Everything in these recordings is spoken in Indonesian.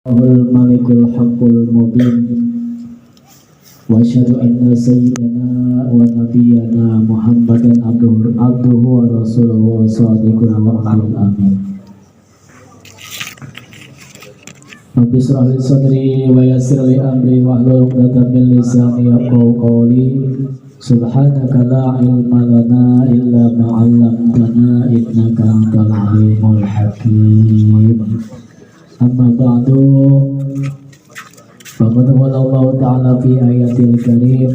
Malikul Haqqul Mubin wa asyhadu anna sayyidana wa nabiyyana Muhammadan abduhu wa rasuluhu shadiqul wa'dul amin. Rabbi shrah li sadri wa yassir li amri wahlul 'uqdatam min lisani yafqahu qawli. Subhanaka la ilma lana illa ma 'allamtana innaka antal alimul hakim. Amma ba'du, faqad qala Allah Ta'ala fi ayatil karim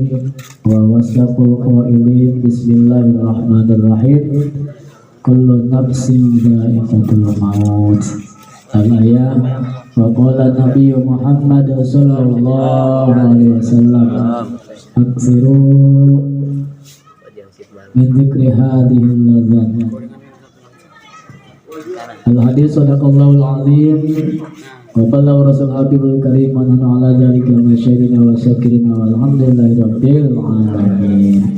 wa wasdaqul qailin bismillahirrahmanirrahim kullu nafsin dha'iqatul maut. Al-ayah wa qala Nabi Muhammad sallallahu alaihi wasallam aksiru min dzikri hadhihi al-ladzat. Al-hadis sadaqallahul azim wa qala rasul habibul karim wa nahnu ala dzalika masyahidina wa syakirina walhamdulillahi rabbil alamin.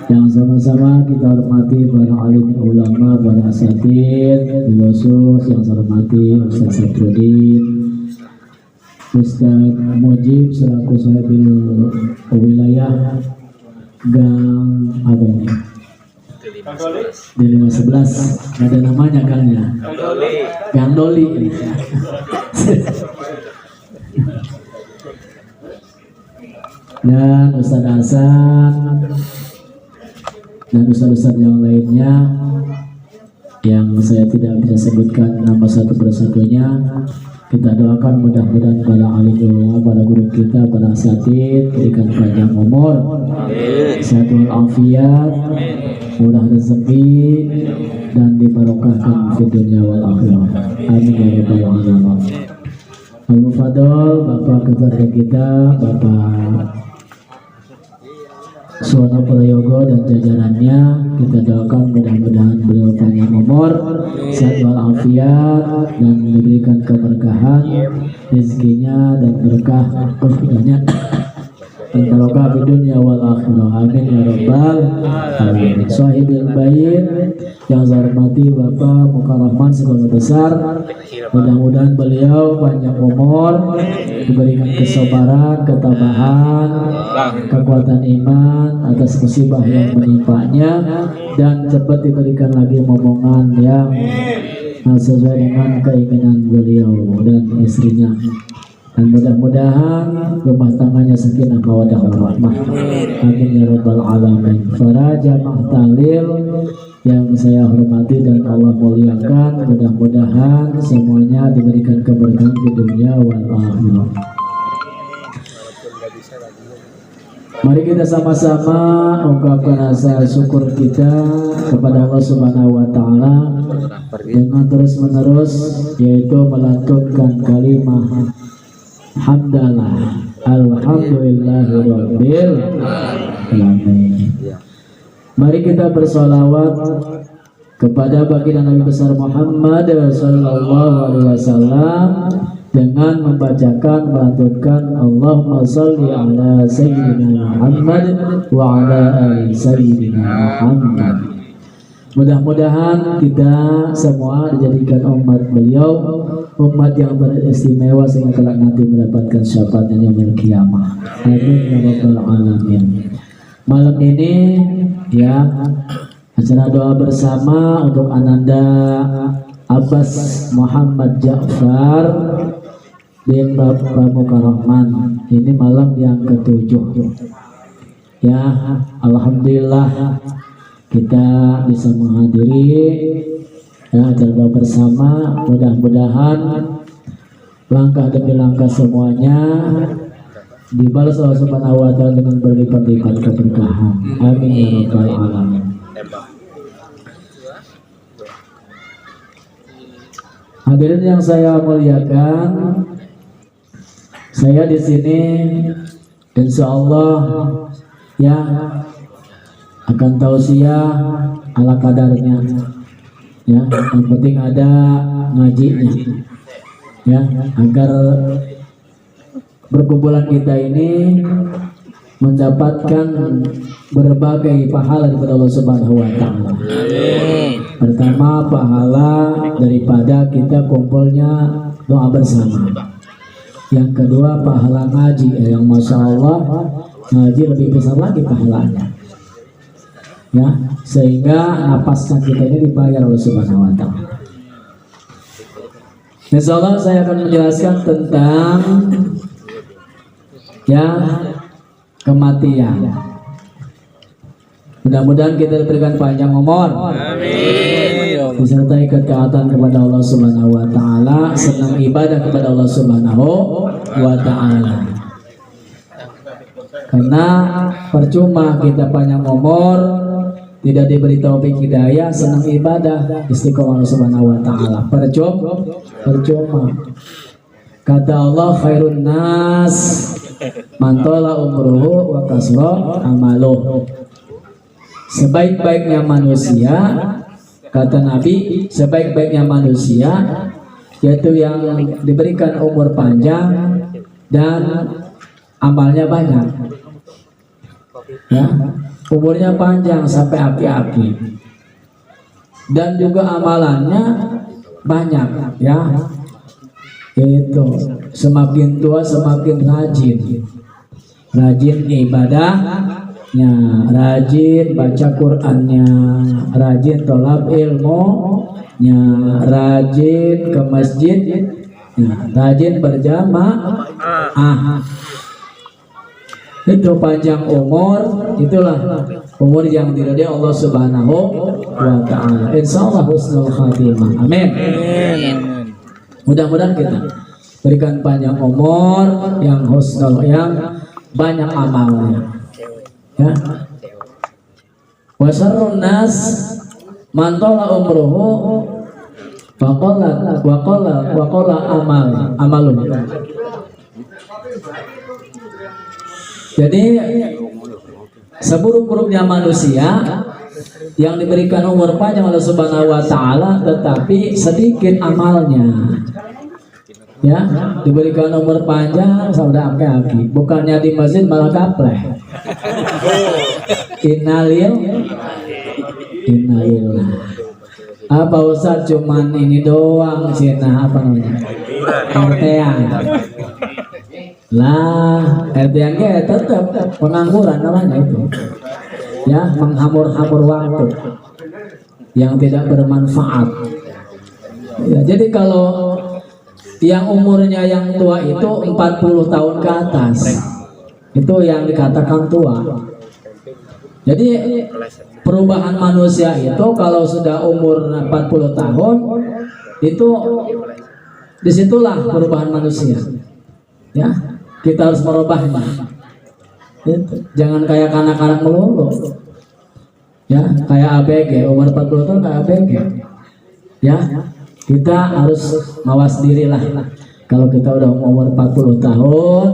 Yang sama-sama kita hormati para alim ulama, para asatidz, khusus yang saya hormati Ustaz Satrudin, Ustaz Mujib selaku sahibil wilayah Gang apa ini? Di 511 ada namanya gangnya Gang Doli. Dan Ustaz Hasan dan ustaz-ustaz yang lainnya yang saya tidak bisa sebutkan nama satu persatunya. Kita doakan mudah-mudahan para alim ulama, para guru kita, para asatidz berikan panjang umur, sehat walafiat, murah rezeki, dan dibarokahkan di dunia wal akhirah. Amin ya rabbal alamin. Al-Mufadol, Bapak keluarga kita, Bapak Suwana Prayogo dan jajarannya, kita doakan mudah-mudahan beliau panjang umur, sehat walafiat, dan diberikan keberkahan rezekinya dan berkah keluarganya dan barokah di dunia wal akhirah. Amin ya rabbal alamin. Sahibil bait yang saya hormati Bapak Mukarrahman sekolah besar, mudah-mudahan beliau panjang umur, diberikan kesabaran, ketabahan, kekuatan iman atas musibah yang menimpanya, dan cepat diberikan lagi momongan yang sesuai dengan keinginan beliau dan istrinya. Dan mudah-mudahan rumah tangganya sakinah mawaddah warahmah. Amin ya rabbal alamin. Para jamaah tahlil yang saya hormati dan Allah muliakan, mudah-mudahan semuanya diberikan keberkahan di dunia wal akhirah. Mari kita sama-sama ungkapkan rasa syukur kita kepada Allah Subhanahu wa taala dengan terus-menerus, yaitu melantunkan kalimat hamdalah alhamdulillahirabbil alamin. Mari kita bersolawat kepada baginda Nabi besar Muhammad sallallahu alaihi wasallam dengan membacakan, melantunkan Allahumma sholli ala sayyidina Muhammad wa ala ali sayyidina Muhammad. Mudah-mudahan kita semua dijadikan umat beliau, umat yang beristimewa sehingga kelak nanti mendapatkan syafaatnya yaumil qiyamah. Amin ya rabbal alamin. Malam ini ya, acara doa bersama untuk Ananda Abbas Muhammad Ja'far bin Bapak Mukarrahman. Ini malam yang ke-7 ya. Alhamdulillah kita bisa menghadiri ya, acara doa bersama. Mudah-mudahan langkah demi langkah semuanya dibalas Allah Subhanahu wa taala dengan berlipat-lipat keberkahan. Amin ya rabbal alamin. Hadirin yang saya muliakan, saya di sini insya Allah ya akan tausiah ala kadarnya ya, yang penting ada ngajinya ya, agar berkumpulan kita ini mendapatkan berbagai pahala daripada Allah Subhanahu wa taala. Pertama, pahala daripada kita kumpulnya doa bersama. Yang kedua pahala ngaji, yang masya Allah ngaji lebih besar lagi pahalanya, ya, sehingga napasnya kita ini dibayar oleh Subhanahu wa Ta'ala. Insya Allah saya akan menjelaskan tentang yang kematian. Mudah-mudahan kita diberikan panjang umur, disertai ketaatan kepada Allah Subhanahu wa Ta'ala, senang ibadah kepada Allah Subhanahu wa Ta'ala. Karena percuma kita panjang umur, tidak diberi taufik hidayah, senang ibadah, istiqomah Allah Subhanahu wa Ta'ala, percuma. Kata Allah, khairun nas man tala umruhu wa kasra amaluh. Sebaik-baiknya manusia, kata Nabi, sebaik-baiknya manusia yaitu yang diberikan umur panjang dan amalnya banyak, ya, umurnya panjang sampai aki-aki dan juga amalannya banyak, ya. Itu semakin tua semakin rajin ibadahnya, rajin baca Qur'annya, rajin tolab ilmunya, rajin ke masjid, rajin berjamaah. Itu panjang umur, itulah umur yang diridhai Allah Subhanahu wa Ta'ala. Insyaallah husnul khatimah. Amin. Mudah-mudahan kita berikan panjang umur yang husnul, yang banyak amalnya, ya. Wa syarrun nas man tala umruhu wa qala amalun. Jadi seburuk-buruknya manusia yang diberikan umur panjang oleh Subhanahu wa Ta'ala tetapi sedikit amalnya, ya, diberikan umur panjang sudah aki-aki, bukannya di masjid malah kapleh. Innalillah. Apa Ustaz cuman ini doang sih, apa namanya, RT-an lah, RT-an tetap pengangguran namanya itu, ya, menghamur-hamur waktu yang tidak bermanfaat, ya. Jadi kalau yang umurnya yang tua itu 40 tahun ke atas, itu yang dikatakan tua. Jadi perubahan manusia itu kalau sudah umur 40 tahun itu disitulah perubahan manusia, ya. Kita harus merubahnya. Jangan kayak kanak-kanak melulu, ya, kayak ABG umur 40 tahun kayak ABG, ya. Kita harus mawas diri lah. Kalau kita udah umur 40 tahun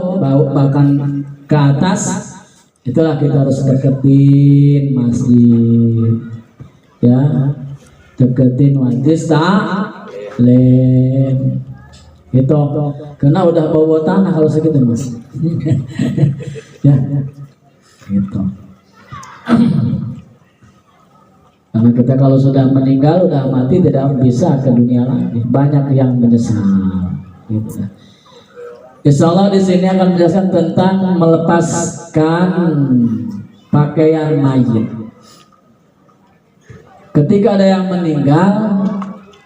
bahkan ke atas, itulah kita harus deketin masjid, ya, deketin majlis taklim. Itu karena udah bawa tanah kalau segitu, Mas. Ya, gitu. Karena kita kalau sudah meninggal, udah mati, tidak bisa ke dunia lagi. Banyak yang menyesal, gitu. Insya Allah di sini akan menjelaskan tentang melepaskan pakaian mayit. Ketika ada yang meninggal,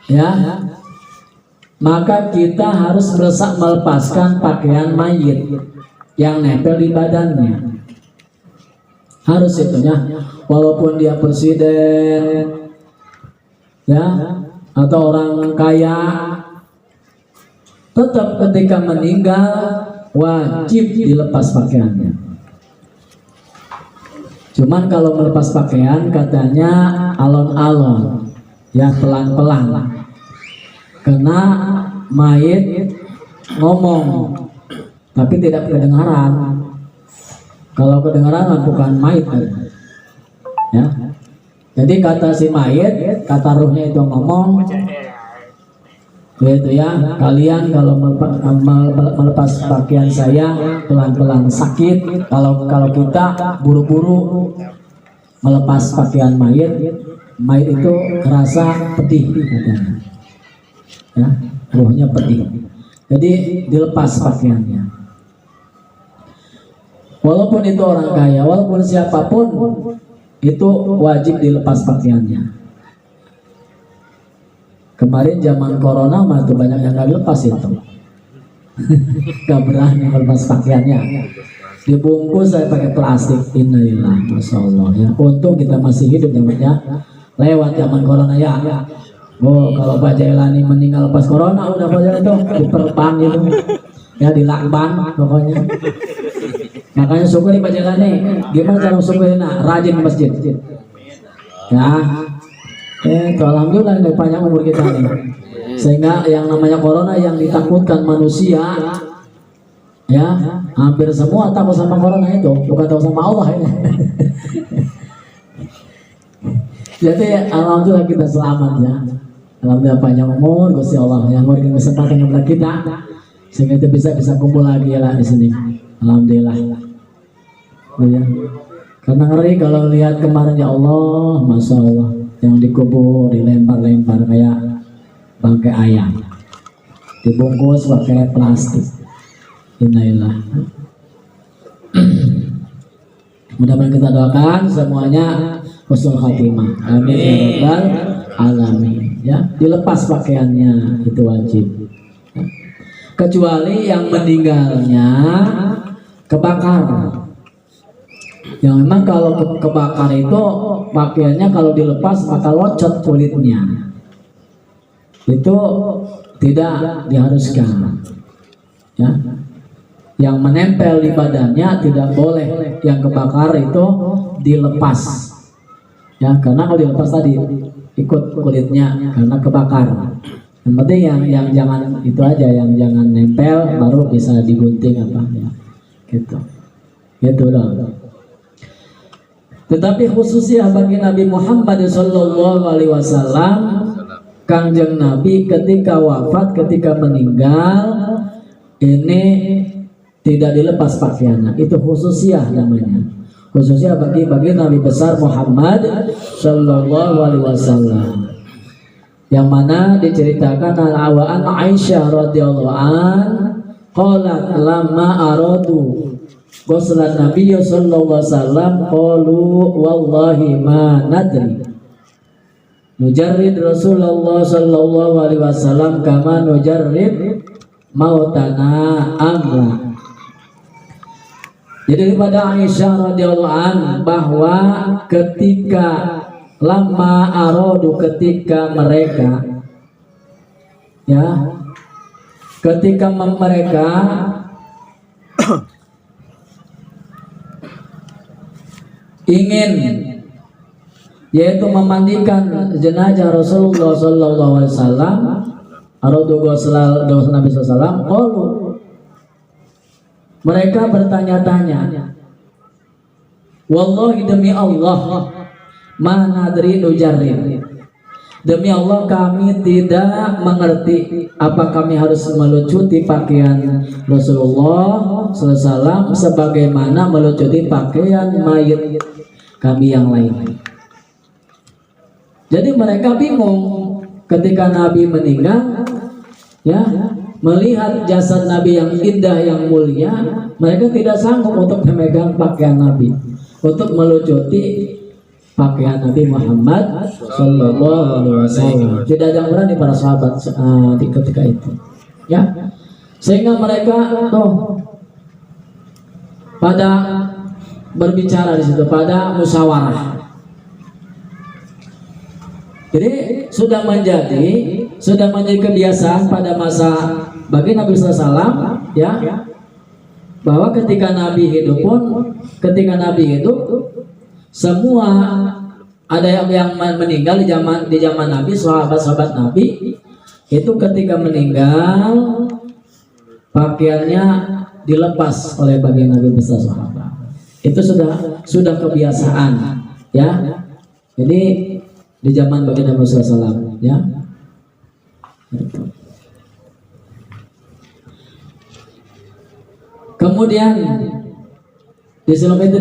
ya, maka kita harus melepaskan pakaian mayit yang nempel di badannya. Harus itunya, walaupun dia presiden, ya, atau orang kaya, tetap ketika meninggal wajib dilepas pakaiannya. Cuman kalau melepas pakaian katanya alon-alon, ya, pelan-pelan. Karena mayit ngomong tapi tidak kedengaran. Kalau kedengaran bukan mayit, ya. Jadi kata si mayit, kata ruhnya itu ngomong, gitu, ya, kalian kalau melepas pakaian saya pelan-pelan, sakit. Kalau kita buru-buru melepas pakaian mayit itu kerasa pedih katanya, ya, ruhnya pedih. Jadi dilepas pakaiannya. Walaupun itu orang kaya, walaupun siapapun, itu wajib dilepas pakaiannya. Kemarin zaman corona mah tuh banyak yang gak lepas itu. Gak berani melepas pakaiannya. Dibungkus saya pakai plastik. Innalillah, masya Allah ya. Untung kita masih hidup namanya. Lewat zaman corona ya. Oh, kalau Pak Jailani meninggal pas corona udah Pak itu diperban itu. Ya dilakban pokoknya. Makanya syukuri Pak Jailani. Gimana cara syukurin? Rajin ke masjid. Ya. Alhamdulillah ini panjang umur kita nih. Sehingga yang namanya corona yang ditakutkan manusia, ya hampir semua takut sama corona itu, bukan takut sama Allah ini. Jadi alhamdulillah kita selamat ya. Alhamdulillah panjang umur Gusti Allah yang memberikan kesempatan kepada kita sehingga kita bisa kumpul lagi ya lah di sini. Alhamdulillah. Ya. Karena ngeri kalau lihat kemarin ya Allah, masya Allah, yang dikubur dilempar-lempar kayak bangkai ayam, dibungkus pakai plastik. Innalillah. Mudah-mudahan kita doakan semuanya husnul khatimah. Amin ya rabbal alamin. Ya, dilepas pakaiannya itu wajib. Ya. Kecuali yang meninggalnya kebakar. Yang memang kalau kebakar itu pakaiannya kalau dilepas maka locot kulitnya. Itu tidak diharuskan. Ya. Yang menempel di badannya tidak boleh, yang kebakar itu dilepas. Ya, karena kalau dilepas tadi ikut kulitnya karena kebakar. Yang penting yang jangan itu aja, yang jangan nempel baru bisa digunting apa ya. Gitu. Gitu dong. Tetapi khususnya bagi Nabi Muhammad SAW, Kangjeng Nabi ketika wafat, ketika meninggal, ini tidak dilepas pakaiannya. Itu khususnya namanya. Khususnya bagi Nabi besar Muhammad SAW. Yang mana diceritakan al-awaan Aisyah radhiyallahu an qalat lamma aradu Qaslan Nabi sallallahu alaihi wasallam qalu wallahi ma nadri nujarrid Rasulullah sallallahu alaihi wasallam kama nujarrid mautana amla. Jadi daripada Aisyah radhiyallahu an bahwa ketika lama arodu, ketika mereka ya ketika mereka ingin yaitu memandikan jenazah Rasulullah sallallahu alaihi wasallam, aradu ghusl Nabi sallallahu alaihi mereka bertanya-tanya, wallahi demi Allah, manadri nujarrid, demi Allah kami tidak mengerti apa kami harus melucuti pakaian Rasulullah SAW sebagaimana melucuti pakaian mayit kami yang lain. Jadi mereka bingung ketika Nabi meninggal, ya, melihat jasad Nabi yang indah yang mulia, mereka tidak sanggup untuk memegang pakaian Nabi, untuk melucuti pakaian Nabi Muhammad Sallallahu Alaihi Wasallam. Tidak ada yang berani para sahabat di ketika itu, ya, sehingga mereka pada berbicara di situ, pada musyawarah. Jadi sudah menjadi kebiasaan pada masa bagi Nabi SAW, ya, bahwa ketika Nabi hidup semua ada yang meninggal di zaman Nabi, sahabat Nabi itu ketika meninggal pakaiannya dilepas oleh bagian Nabi besar sahabat. Itu sudah kebiasaan, ya. Jadi di zaman baginda Nabi SAW, ya. Kemudian di sebelum itu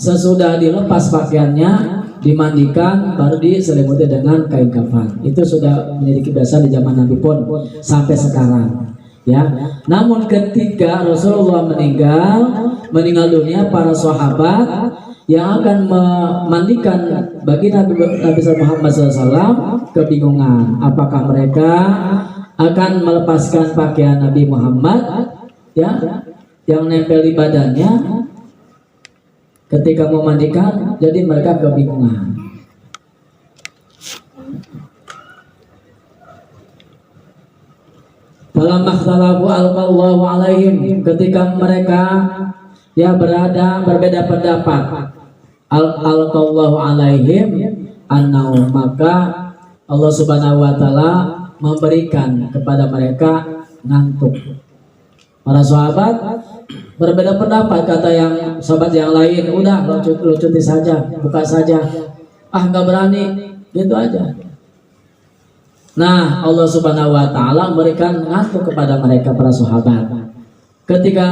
sesudah dilepas pakaiannya, dimandikan baru diselimuti dengan kain kafan. Itu sudah menjadi kebiasaan di zaman Nabi pun sampai sekarang. Ya, namun ketika Rasulullah meninggal dunia, para sahabat yang akan memandikan bagi Nabi Muhammad SAW kebingungan, apakah mereka akan melepaskan pakaian Nabi Muhammad ya yang nempel di badannya ketika memandikan. Jadi mereka kebingungan. Dalam makhtalafu alqallahu alaihim, ketika mereka ya berbeda pendapat, alqallahu alaihim annau, maka Allah Subhanahu wa taala memberikan kepada mereka ngantuk. Para sahabat berbeda pendapat, kata yang sahabat yang lain, udah lucuti saja, buka saja, nggak berani, gitu aja. Nah, Allah Subhanahu wa taala memberikan ngantuk kepada mereka, para sahabat. Ketika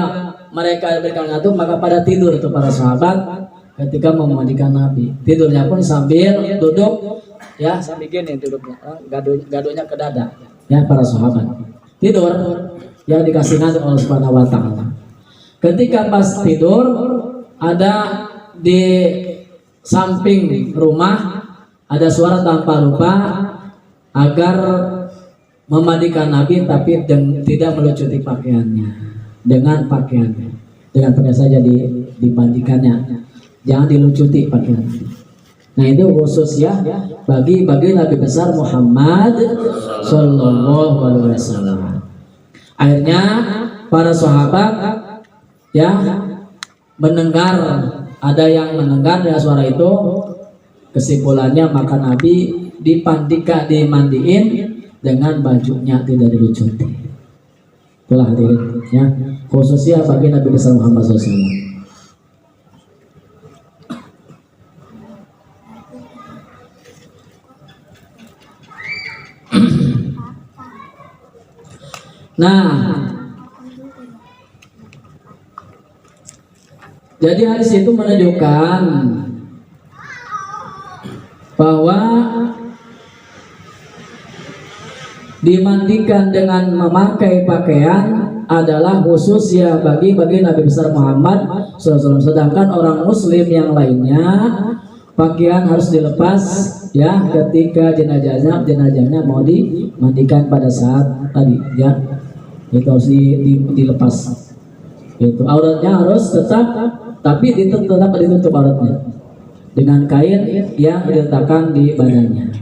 mereka diberikan ngantuk, maka pada tidur itu para sahabat ketika memandikan Nabi. Tidurnya pun sambil duduk ya, sambil gini duduknya, gaduhnya ke dada. Ya, para sahabat tidur yang dikasih ngantuk Allah Subhanahu wa taala. Ketika pas tidur, ada di samping rumah ada suara tanpa lupa agar memandikan Nabi, tapi tidak melucuti pakaiannya, dengan pakaiannya, dengan pakaian saja dimandikannya, jangan dilucuti pakaiannya. Nah, itu khusus ya bagi Nabi besar Muhammad Sallallahu Alaihi Wasallam. Akhirnya para sahabat ya mendengar, ada yang mendengar dari suara itu, kesimpulannya maka Nabi dimandiin dengan bajunya, tidak dilucuti. Itulah hadirin ya, khususnya bagi Nabi besar Muhammad SAW. Nah, jadi hadis itu menunjukkan bahwa dimandikan dengan memakai pakaian adalah khusus ya bagi Nabi besar Muhammad SAW. Sedangkan orang muslim yang lainnya pakaian harus dilepas ya ketika jenazahnya mau dimandikan pada saat tadi ya, itu harus dilepas. Itu auratnya harus tetap, tapi tetap ditutup auratnya dengan kain yang diletakkan di badannya.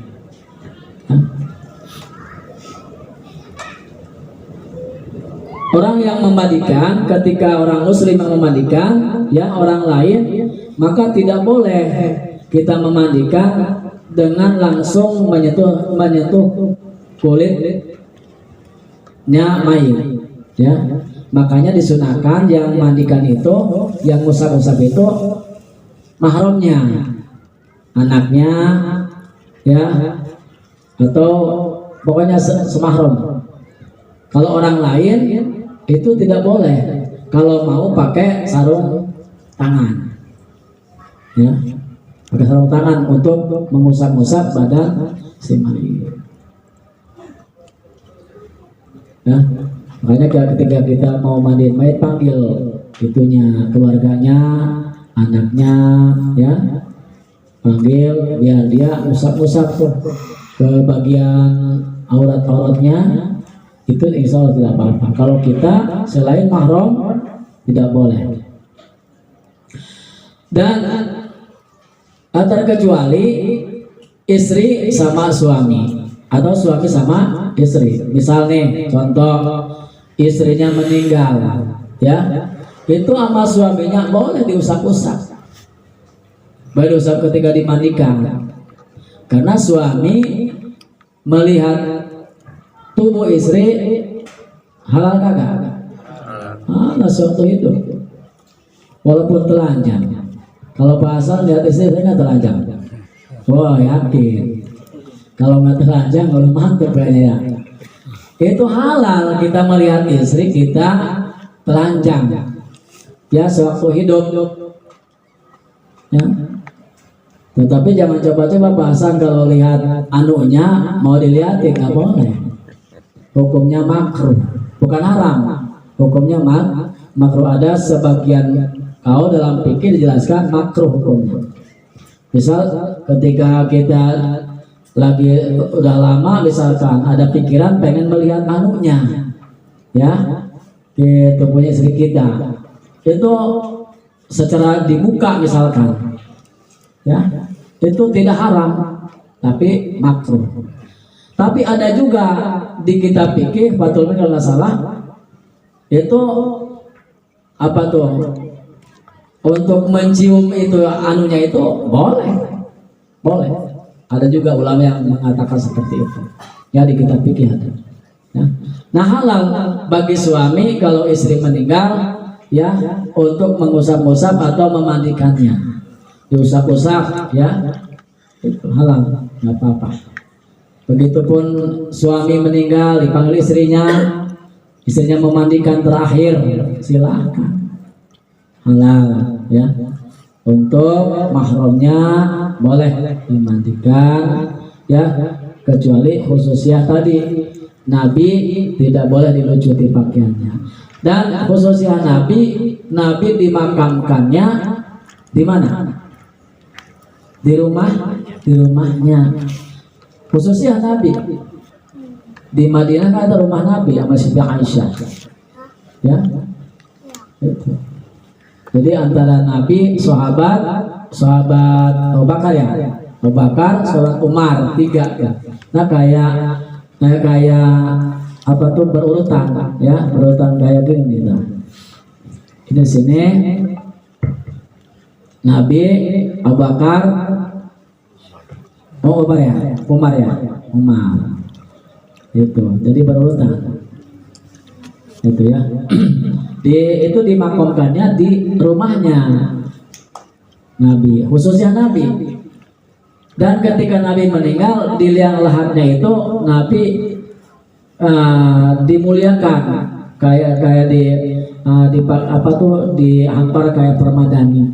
Orang yang memandikan, ketika orang muslim yang memandikan ya orang lain, maka tidak boleh kita memandikan dengan langsung menyentuh kulitnya mayit ya. Makanya disunahkan yang mandikan itu, yang ngusap-ngusap itu mahramnya, anaknya ya, atau pokoknya semahram. Kalau orang lain itu tidak boleh, kalau mau pakai sarung tangan ya, pakai sarung tangan untuk mengusap-ngusap badan si mayit ya. Makanya ketika kita mau mandiin mayit, panggil itunya, keluarganya, anaknya ya, panggil biar dia usap-usap tuh ke bagian auratnya, itu insya Allah tidak apa-apa. Kalau kita selain mahram tidak boleh. Dan terkecuali istri sama suami atau suami sama istri. Misal nih contoh, istrinya meninggal ya, itu sama suaminya boleh diusap-usap, baru usap ketika dimandikan, karena suami melihat tubuh istri halal kagak? Halal suatu itu, walaupun telanjang. Kalau bahasa lihat istri saya nggak telanjang, wah yakin. Kalau nggak telanjang, kalau mantep kayaknya ya. Itu halal kita melihat istri kita telanjang ya sewaktu hidup ya. Tetapi jangan coba-coba pasang kalau lihat anunya mau dilihatin, nggak boleh. Hukumnya makruh, bukan haram. Hukumnya makruh. Ada sebagian kau dalam fikih dijelaskan makruh hukumnya. Misal ketika kita lagi udah lama misalkan ada pikiran pengen melihat anunya, ya, di tubuhnya istri kita, itu secara dibuka misalkan, ya, itu tidak haram, tapi makruh. Tapi ada juga di kitab fikih, Fathul Muin kalau nggak salah, itu apa tuh? Untuk mencium itu anunya itu boleh. Ada juga ulama yang mengatakan seperti itu. Ya, di kitab fikih ada. Ya. Nah, halal bagi suami kalau istri meninggal, ya, untuk mengusap-usap atau memandikannya. Diusap-usap, ya, itu halal, nggak apa-apa. Begitupun suami meninggal dipanggil istrinya memandikan terakhir, silakan. Halal, ya. Untuk mahramnya boleh dimandikan, ya, kecuali khususnya tadi Nabi tidak boleh dilucuti pakaiannya. Dan khususnya Nabi dimakamkannya di mana? Di rumahnya. Khususnya Nabi di Madinah kan ada rumah Nabi sama Siti Aisyah, ya. Itu. Jadi antara Nabi, sahabat Abu Bakar, ya, Abu Bakar, sahabat Umar, 3 ya. Nah kayak apa tuh berurutan, ya, berurutan kayak gini gitu. Ini sini Nabi, Abu Bakar, Umar ya, itu. Jadi berurutan. Itu ya. Itu dimakamkannya di rumahnya Nabi, khususnya Nabi. Dan ketika Nabi meninggal, di liang lahatnya itu Nabi dimuliakan kayak di apa tuh dihampar kayak permadani,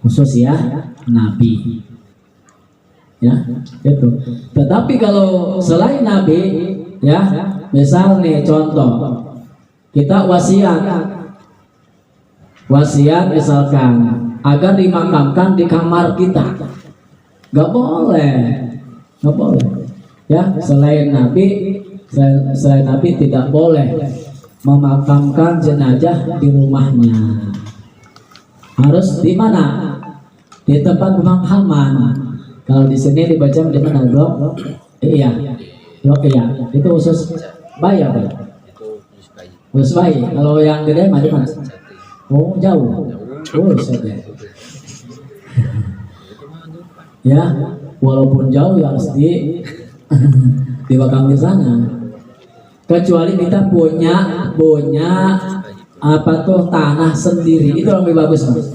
khusus ya Nabi. Ya, itu. Tetapi kalau selain Nabi, ya, misal nih contoh, kita wasiat misalkan agar dimakamkan di kamar kita, nggak boleh, ya. Selain Nabi tidak boleh memakamkan jenazah di rumahnya. Harus di mana? Di tempat pemakaman. Kalau di sini dibaca di mana, Bro? Iya. Itu khusus bayi apa? Khusus bayi. Kalau yang gede di mana? Oh, jauh. Oh, saja. Ya, walaupun jauh ya harus di bakang di sana. Kecuali kita punya apa tuh tanah sendiri, itu lebih bagus, Mas.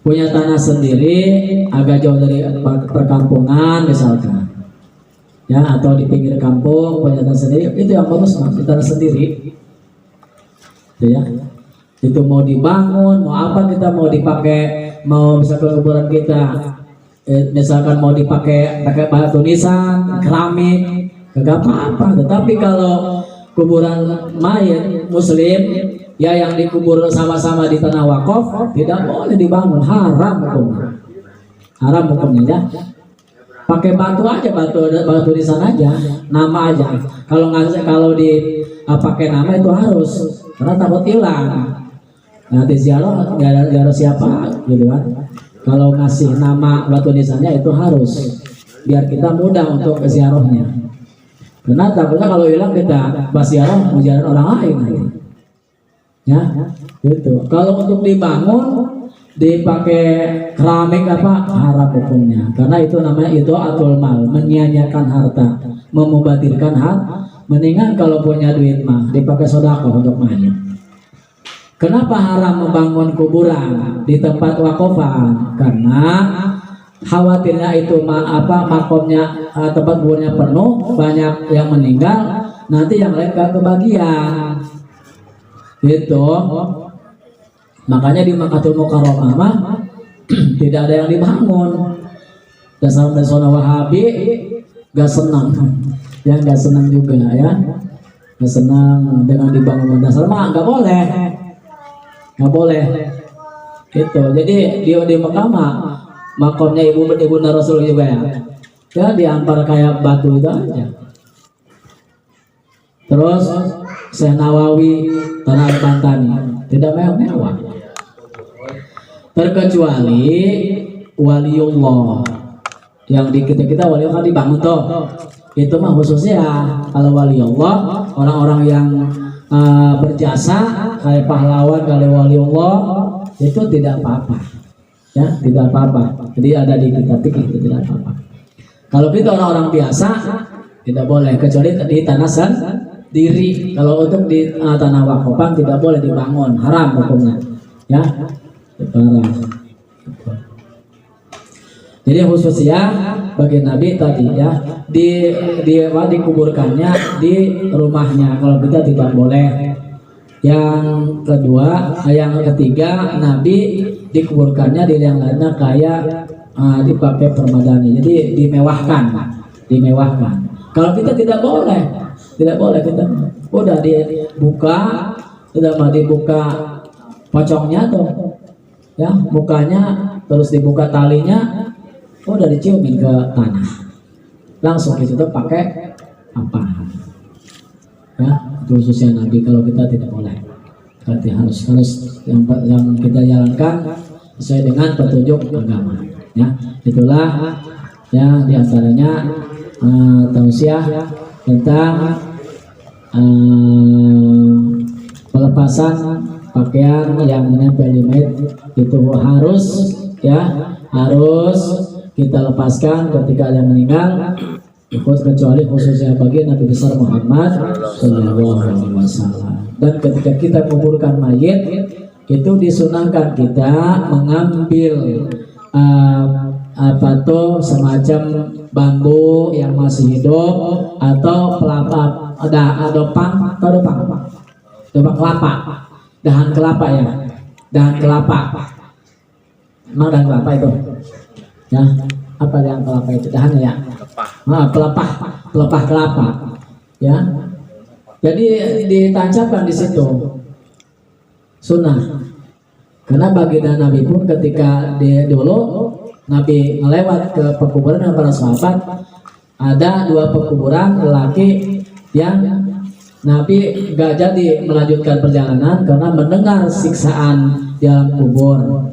Punya tanah sendiri agak jauh dari perkampungan misalkan, ya, atau di pinggir kampung punya tanah sendiri, itu yang bagus, Mas. Tanah sendiri, itu ya. Itu mau dibangun, mau apa, kita mau dipakai, mau misalkan kuburan kita, misalkan mau pakai batu nisan, keramik, gak apa-apa. Tetapi kalau kuburan mayat Muslim, ya, yang dikubur sama-sama di tanah wakaf, tidak boleh dibangun, haram hukumnya, ya. Pakai batu aja, batu nisan aja, nama aja. Kalau pakai nama itu harus, karena takut hilang. Nanti ziarah nggak ada siapa, gitu kan. Kalau ngasih nama batu nisannya itu harus, biar kita mudah untuk ke ziarahnya. Karena takutnya kalau hilang kita pas ziarah mau ziarah orang lain nanti. Ya, gitu. Kalau untuk dibangun dipakai keramik apa, haram hukumnya. Karena itu namanya idha'atul mal, menyia-nyiakan harta, memubadirkan harta. Mendingan kalau punya duit mah dipakai sedekah untuk mayat. Kenapa haram membangun kuburan di tempat wakafan? Karena khawatirnya itu makomnya, tempat kuburnya penuh, banyak yang meninggal, nanti yang lain gak kebagian. Gitu. Makanya di Makkahul Mukarramah tidak ada yang dibangun. dasar dari zona Wahabi gak senang, ya gak senang juga ya, gak senang dengan dibangun dasar mah gak boleh, gak boleh gitu. Jadi dia di Mekah mah makomnya ibunda Rasul juga ya diampar kayak batu itu aja. Terus Syekh Nawawi Tanah Al-Bantani tidak mewah, terkecuali waliullah yang di kita waliullah kan dibangun tuh, itu mah khususnya kalau waliullah orang-orang yang berjasa kayak pahlawan kali waliullah itu tidak apa-apa ya, tidak apa-apa. Jadi ada di kitab fikih itu tidak apa-apa. Kalau kita orang-orang biasa tidak boleh, kecuali di tanah sendiri. Kalau untuk di tanah wakafan tidak boleh dibangun, haram hukumnya ya, haram. Jadi khususnya bagi Nabi tadi ya dikuburkannya di rumahnya, kalau kita tidak boleh. Yang kedua, yang ketiga, Nabi dikuburkannya di yang lainnya kayak dipakai permadani, jadi dimewahkan. Kalau kita tidak boleh kita udah dibuka, sudah mau dibuka pocongnya tuh, ya mukanya, terus dibuka talinya, udah diciumin ke tanah, langsung itu tuh pakai apa? Ya, itu khususnya Nabi. Kalau kita tidak boleh, berarti harus yang kita jalankan sesuai dengan petunjuk agama. Ya, itulah ya diantaranya tausiah tentang pelepasan pakaian yang menempel di mayit. Itu harus kita lepaskan ketika dia meninggal, kecuali khususnya bagi Nabi besar Muhammad SAW. Dan ketika kita kuburkan mayit, itu disunahkan kita mengambil semacam bambu yang masih hidup atau kelapa, dahan kelapa ya, dahan kelapa. Emang dahan kelapa itu ya, apa dahan kelapa itu, dahannya ya, pelepah kelapa ya. Jadi ditancapkan di situ, sunnah. Karena baginda Nabi pun ketika dulu Nabi melewat ke pekuburan dengan para sahabat, ada 2 pekuburan lelaki yang Nabi gak jadi melanjutkan perjalanan karena mendengar siksaan di dalam kubur.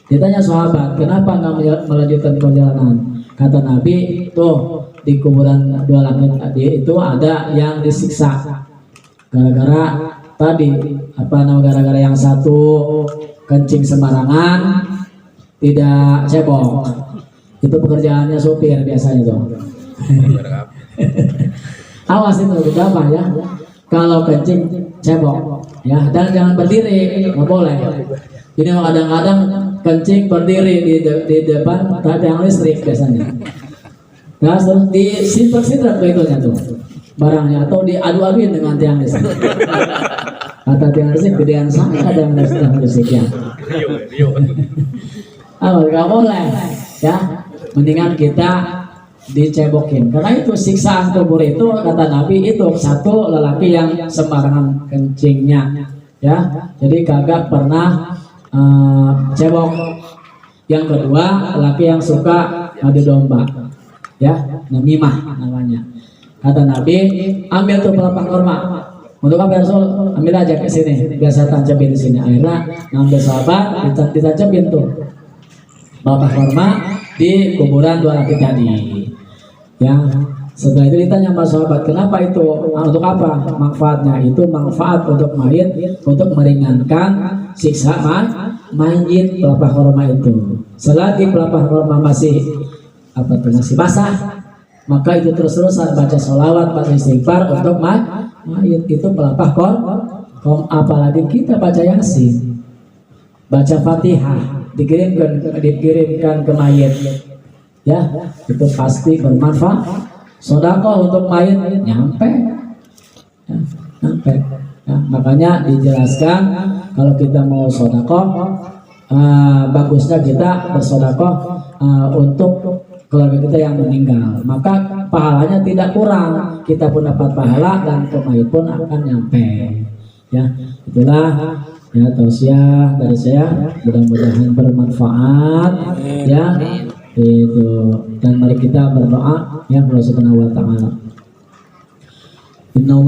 Ditanya sahabat, kenapa nggak melanjutkan perjalanan? Kata Nabi, tuh di kuburan 2 laki tadi itu ada yang disiksa gara-gara tadi gara-gara yang satu kencing sembarangan, tidak cebok. Itu pekerjaannya sopir biasanya tuh. Awas itu apa ya, kalau kencing cebok ya, dan jangan berdiri, nggak boleh. Ini kadang-kadang kencing berdiri di depan tiang listrik biasanya. Nah, terus disintrak begitu tuh barangnya, atau diadu-aduin dengan tiang listrik. Kata tiang listrik, gedean saya ada yang listrik ya. Nggak boleh ya, mendingan kita dicebokin, karena itu siksaan kubur itu kata Nabi itu satu lelaki yang sembarangan kencingnya ya, jadi kagak pernah cebok. Yang kedua lelaki yang suka adu domba ya, namimah namanya. Kata Nabi, ambil tuh pelepah kurma. Untuk apa Rasul? Ambil aja ke sini, biasa tancapin di sini. Akhirnya ngambil sahabat, ditancapin tuh pelepah kurma di kuburan 2 laki tadi. Ya, setelah itu ditanya sama sahabat, kenapa itu? Untuk apa manfaatnya? Itu manfaat untuk mayit, untuk meringankan siksa mayit. Pelepah kurma itu, selagi pelepah kurma masih basah, maka itu terus-terusan baca sholawat, baca istighfar untuk mayit. Itu pelepah kurma. Apalagi kita baca yasin, baca fatihah, dikirimkan ke mayit ya, itu pasti bermanfaat. Sedekah untuk mayit nyampe ya, makanya dijelaskan kalau kita mau sedekah, bagusnya kita bersedekah untuk keluarga kita yang meninggal, maka pahalanya tidak kurang, kita pun dapat pahala dan kemait pun akan nyampe. Ya, itulah ya tausiah dari saya, mudah-mudahan bermanfaat. Ya, itu, dan mari kita berdoa ya Allah Subhanahu wa taala.